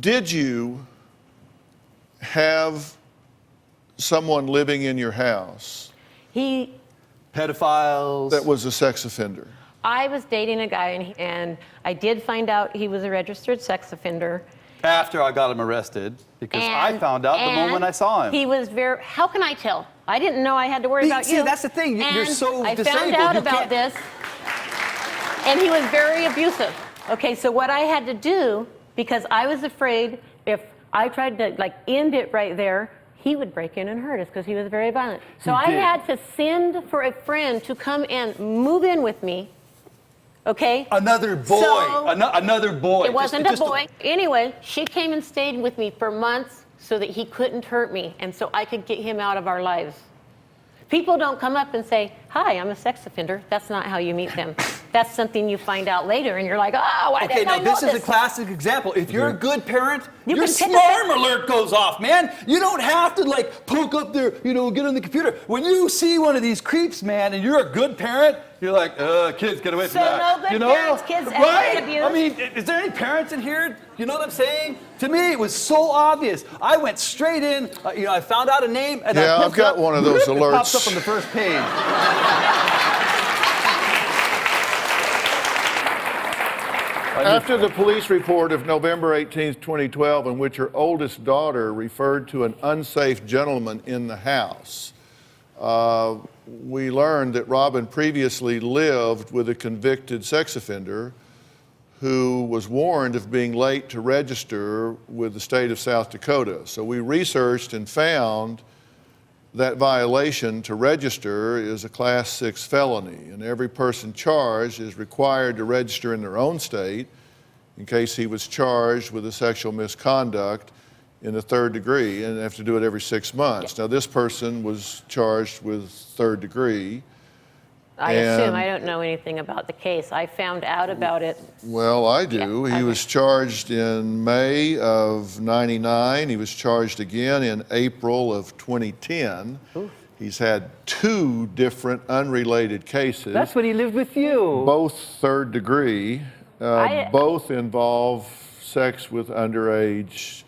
Did you have someone living in your house? Pedophiles. That was a sex offender. I was dating a guy, and I did find out he was a registered sex offender. After I got him arrested, because I found out the moment I saw him. He was very, how can I tell? I didn't know I had to worry about you. See, that's the thing. You're so I disabled. found out about this, and he was very abusive. Okay, so what I had to do, because I was afraid if I tried to like end it right there, he would break in and hurt us because he was very violent. So I had to send for a friend to come and move in with me. Okay? Another boy. So, another boy. It wasn't a boy. Anyway, she came and stayed with me for months so that he couldn't hurt me and so I could get him out of our lives. People don't come up and say, hi, I'm a sex offender. That's not how you meet them. That's something you find out later and you're like, oh, why didn't I know this? Okay, now this is a classic example. If you're a good parent, you your smarm alert goes off, man. You don't have to like poke up there, get on the computer. When you see one of these creeps, man, and you're a good parent, you're like, kids, get away from that. So no good parents, kids right? abuse. I mean, is there any parents in here? You know what I'm saying? To me, it was so obvious. I went straight in, I found out a name, and I've got one of those alerts. It pops up on the first page. After the police report of November 18, 2012, in which her oldest daughter referred to an unsafe gentleman in the house, we learned that Robin previously lived with a convicted sex offender who was warned of being late to register with the state of South Dakota. So we researched and found that violation to register is a Class 6 felony, and every person charged is required to register in their own state in case he was charged with a sexual misconduct in the 3rd degree, and they have to do it every 6 months. Now, this person was charged with 3rd degree. I assume I don't know anything about the case. I found out about it. Well, I do. He was charged in May of '99. He was charged again in April of 2010. Ooh. He's had 2 different unrelated cases. That's when he lived with you. Both 3rd degree. Both involve sex with underage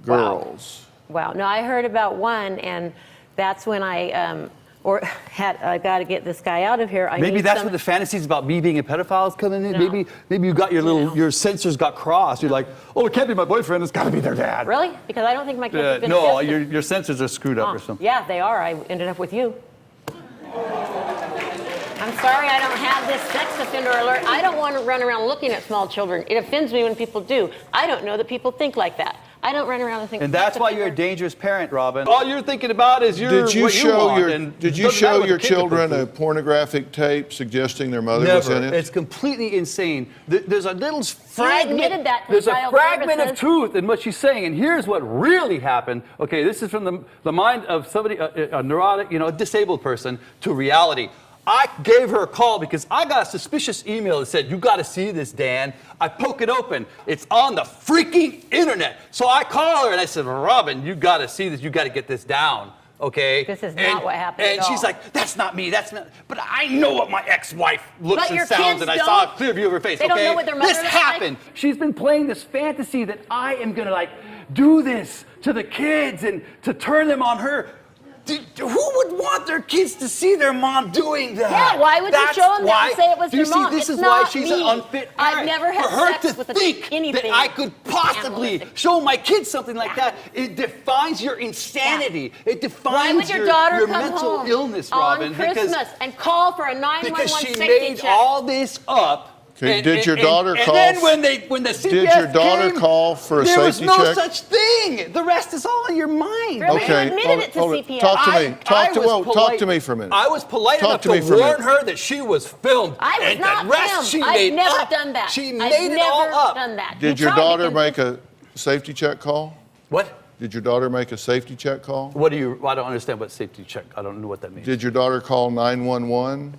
girls. Wow. No, I heard about one, and that's when I I got to get this guy out of here. Maybe that's where the fantasies about me being a pedophile is coming in. No. Maybe you got your your sensors got crossed. You're like, oh, it can't be my boyfriend. It's got to be their dad. Really? Because I don't think my kids have been No, arrested. your sensors are screwed up or something. Yeah, they are. I ended up with you. I'm sorry I don't have this sex offender alert. I don't want to run around looking at small children. It offends me when people do. I don't know that people think like that. I don't run around and think. And that's why you're a dangerous parent, Robin. All you're thinking about is Did you show your children a pornographic tape suggesting their mother was in it? It's completely insane. There's a little fragment. Admitted that to There's a child fragment of services. truth in what she's saying, and here's what really happened. Okay, this is from the mind of somebody, a neurotic, a disabled person, to reality. I gave her a call because I got a suspicious email that said, you got to see this, Dan. I poke it open. It's on the freaking internet. So I call her and I said, Robin, you got to see this. You got to get this down. Okay? This is not what happened And at she's all. like, that's not me. That's not. But I know what my ex-wife looks But and your sounds, kids and I saw a don't. clear view of her face. They don't okay? know what their mother This looks happened. like. She's been playing this fantasy that I am going to do this to the kids and to turn them on her. Who would want their kids to see their mom doing that? Yeah, why would you show them that and say it was your mom? This It's is why not she's me. an unfit parent. I've never had For her sex to with think anything that I could possibly animalistic. show my kids something like that, it defines your insanity. It defines Why would your daughter your come mental home illness, Robin. on Christmas and call for a 911 because she safety made check? all this up. Okay, did your daughter call? And then when the CPS Did your daughter came, call for a there was safety no check? such thing. The rest is all in your mind. Really? man. You admitted it to hold it. CPS. Talk to me. Talk polite. to me for a minute. I was polite Talk enough to me to for a warn minute. her that she was filmed. I was and not the rest filmed. she I've made never up. done that. She I've made it all never up. done that. Did You your tried to daughter convince- make a safety check call? What? Did your daughter make a safety check call? What do you? I don't understand what safety check. I don't know what that means. Did your daughter call 911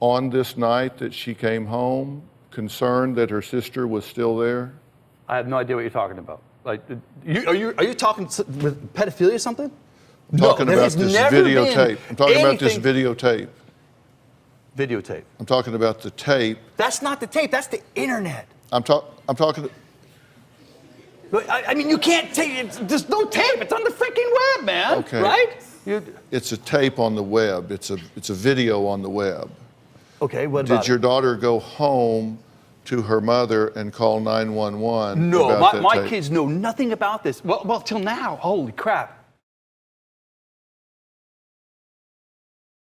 on this night that she came home, concerned that her sister was still there? I have no idea what you're talking about. Like, are you talking with pedophilia or something? I'm talking about has this never videotape. been I'm talking about this anything- videotape. Videotape. I'm talking about the tape. That's not the tape. That's the internet. I'm talking. But, I mean, you can't take it. There's no tape. It's on the freaking web, man. Okay. Right? It's a tape on the web. It's a video on the web. Okay, what about Did your daughter go home to her mother and call 911? No, about that my tape? kids know nothing about this. Well, till now. Holy crap.